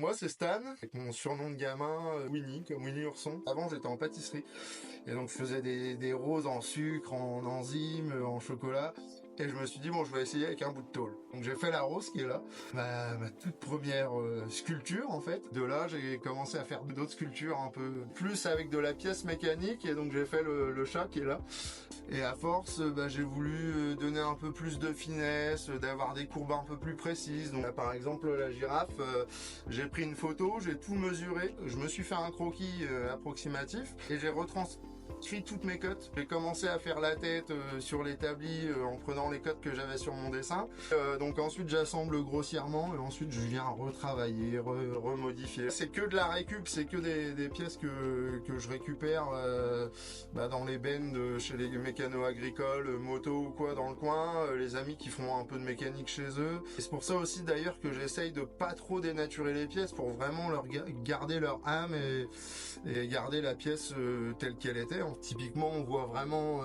Moi, c'est Stan, avec mon surnom de gamin, Winnie, comme Winnie Ourson. Avant, j'étais en pâtisserie. Et donc, je faisais des roses en sucre, en enzymes, en chocolat. Et je me suis dit, bon, je vais essayer avec un bout de tôle. Donc, j'ai fait la rose qui est là. Ma toute première sculpture, en fait. De là, j'ai commencé à faire d'autres sculptures un peu plus avec de la pièce mécanique. Et donc, j'ai fait le chat qui est là. Et à force, j'ai voulu donner un peu plus de finesse, d'avoir des courbes un peu plus précises. Donc, par exemple, la girafe, j'ai pris une photo, j'ai tout mesuré. Je me suis fait un croquis approximatif et j'ai retranscrit toutes mes cotes. J'ai commencé à faire la tête sur l'établi en prenant les cotes que j'avais sur mon dessin. Donc ensuite j'assemble grossièrement et ensuite je viens retravailler, remodifier. C'est que de la récup, c'est que des pièces que je récupère dans les bennes chez les mécanos agricoles, moto ou quoi dans le coin, les amis qui font un peu de mécanique chez eux. Et c'est pour ça aussi d'ailleurs que j'essaye de pas trop dénaturer les pièces pour vraiment leur garder leur âme et garder la pièce telle qu'elle était. Typiquement, on voit vraiment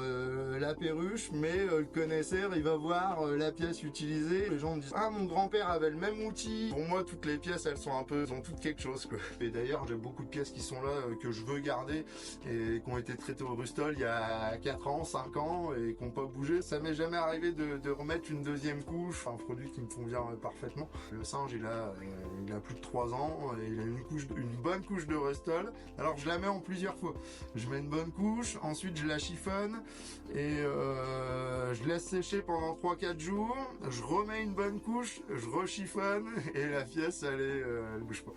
la perruche, mais le connaisseur, il va voir la pièce utilisée. Les gens me disent « Ah, mon grand-père avait le même outil ». Pour moi, toutes les pièces, elles sont elles ont toutes quelque chose, quoi. Et d'ailleurs, j'ai beaucoup de pièces qui sont là, que je veux garder et qui ont été traitées au Brustol il y a 4 ans, 5 ans et qui n'ont pas bougé. Ça m'est jamais arrivé de remettre une deuxième couche, un produit qui me convient parfaitement. Le singe, il a plus de 3 ans et il a une bonne couche de Brustol. Alors, je la mets en plusieurs fois. Je mets une bonne couche, ensuite je la chiffonne et je laisse sécher pendant 3-4 jours, je remets une bonne couche, je rechiffonne et la pièce elle bouge pas.